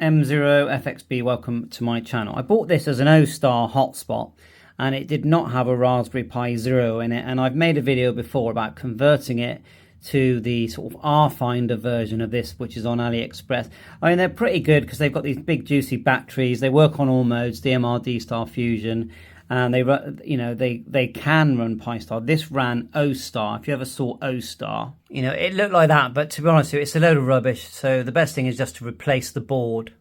M0FXB, welcome to my channel. I bought this as an Ostar hotspot and it did not have a Raspberry Pi Zero in it, and I've made a video before about converting it to the sort of R-Finder version of this, which is on AliExpress. I mean, they're pretty good because they've got these big juicy batteries. They work on all modes, DMR, D-Star, Fusion, and they run, you know, they can run Pistar. This ran Ostar. If you ever saw Ostar, you know, it looked like that, but to be honest with you, it's a load of rubbish. So the best thing is just to replace the board.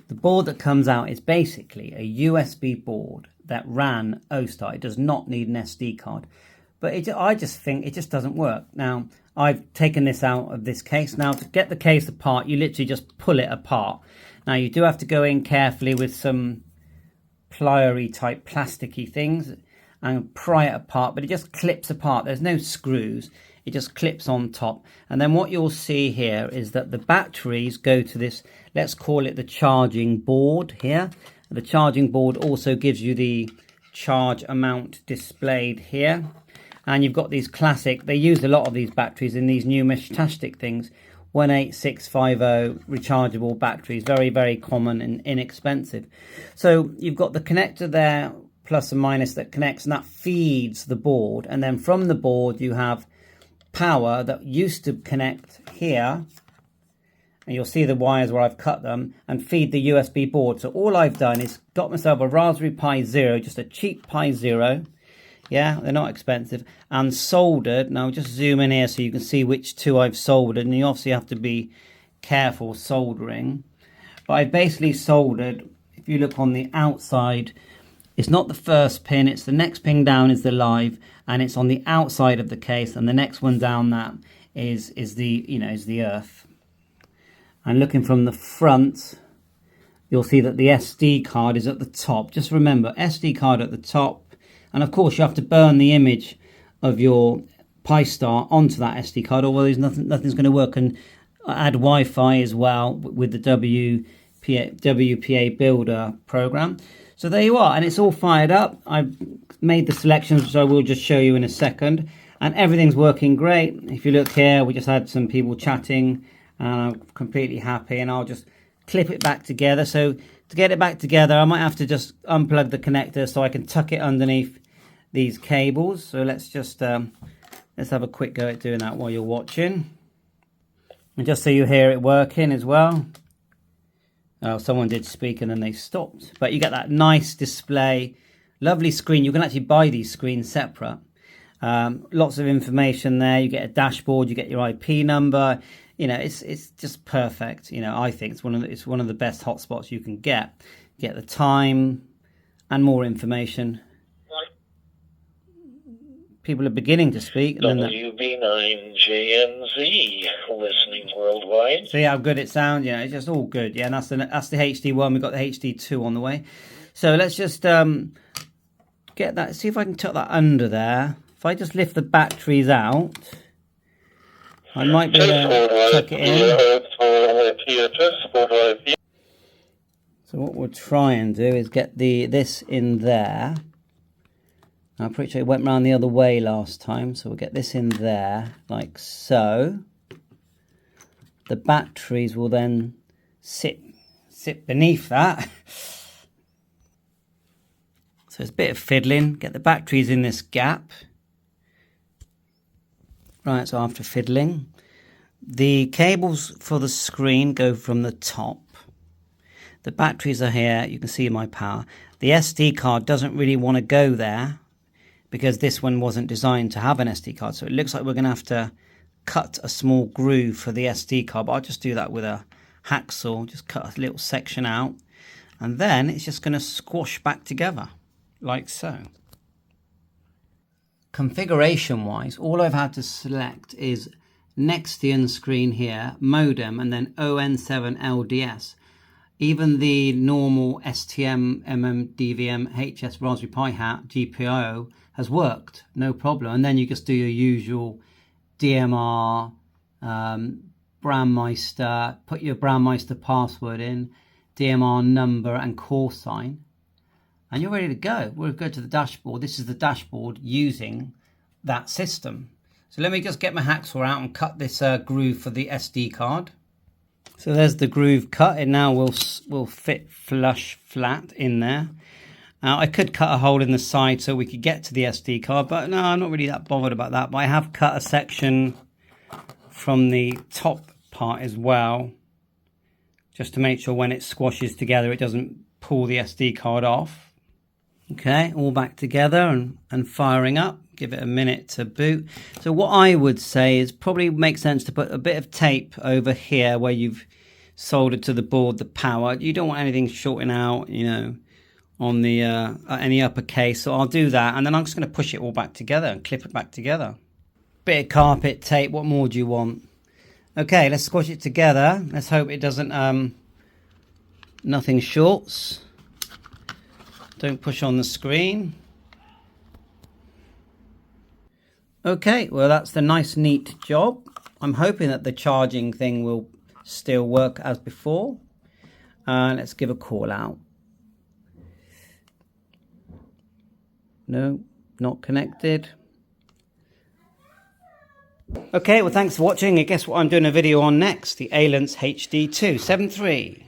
The board that comes out is basically a USB board that ran Ostar. It does not need an SD card, but I just think it just doesn't work. Now, I've taken this out of this case. Now, to get the case apart, you literally just pull it apart. Now, you do have to go in carefully with some plier-y type plasticky things and pry it apart, but it just clips apart. There's no screws. It just clips on top. And then what you'll see here is that the batteries go to this, let's call it the charging board here. The charging board also gives you the charge amount displayed here. And you've got these classic, they use a lot of these batteries in these new Meshtastic things, 18650 rechargeable batteries, very, very common and inexpensive. So you've got the connector there, plus and minus, that connects, and that feeds the board. And then from the board, you have power that used to connect here, and you'll see the wires where I've cut them, and feed the USB board. So all I've done is got myself a Raspberry Pi Zero, just a cheap Pi Zero. Yeah, they're not expensive, and soldered. Now just zoom in here so you can see which two I've soldered, and you obviously have to be careful soldering. But I've basically soldered, if you look on the outside, it's not the first pin, it's the next pin down is the live, and it's on the outside of the case, and the next one down that is the, you know, is the earth. And looking from the front, you'll see that the SD card is at the top. Just remember, SD card at the top. And of course, you have to burn the image of your Pistar onto that SD card, although there's nothing's going to work. And add Wi-Fi as well with the WPA Builder program. So there you are, and it's all fired up. I've made the selections, which I will just show you in a second, and everything's working great. If you look here, we just had some people chatting, and I'm completely happy. And I'll just clip it back together. So to get it back together, I might have to just unplug the connector so I can tuck it underneath these cables. So let's just let's have a quick go at doing that while you're watching, and just so you hear it working as well. Oh, someone did speak and then they stopped, but you get that nice display, lovely screen. You can actually buy these screens separate. Lots of information there. You get a dashboard, you get your IP number. You know, it's just perfect. You know, I think it's one of the best hotspots you can get. Get the time and more information. People are beginning to speak. WB9JNZ listening worldwide. See how good it sounds? Yeah, it's just all good. Yeah, and that's the HD one. We've got the HD2 on the way. So let's just get that. See if I can tuck that under there. If I just lift the batteries out, I might be able to tuck it in. So what we'll try and do is get this in there. I'm pretty sure it went round the other way last time, so we'll get this in there, like so. The batteries will then sit beneath that. So it's a bit of fiddling. Get the batteries in this gap. Right, so after fiddling, the cables for the screen go from the top. The batteries are here. You can see my power. The SD card doesn't really want to go there, because this one wasn't designed to have an SD card. So it looks like we're going to have to cut a small groove for the SD card, but I'll just do that with a hacksaw, just cut a little section out, and then it's just going to squash back together, like so. Configuration wise, all I've had to select is Nextion screen here, modem, and then ON7 LDS. Even the normal STM, DVM, HS Raspberry Pi hat, GPIO has worked, no problem. And then you just do your usual DMR, Brandmeister, put your Brandmeister password in, DMR number and call sign, and you're ready to go. We'll go to the dashboard. This is the dashboard using that system. So let me just get my hacksaw out and cut this groove for the SD card. So there's the groove cut. It now will fit flush flat in there. I could cut a hole in the side so we could get to the SD card, but no, I'm not really that bothered about that. But I have cut a section from the top part as well, just to make sure when it squashes together it doesn't pull the SD card off. Okay, all back together and firing up. Give it a minute to boot. So what I would say is probably makes sense to put a bit of tape over here where you've soldered to the board the power. You don't want anything shorting out, you know, on the any upper case. So I'll do that, and then I'm just going to push it all back together and clip it back together. Bit of carpet tape. What more do you want? Okay, let's squash it together. Let's hope it doesn't nothing shorts. Don't push on the screen. Okay, well that's the nice neat job. I'm hoping that the charging thing will still work as before. Let's give a call out. No, not connected. Okay, well thanks for watching. I guess what I'm doing a video on next, the Alliance HD 273.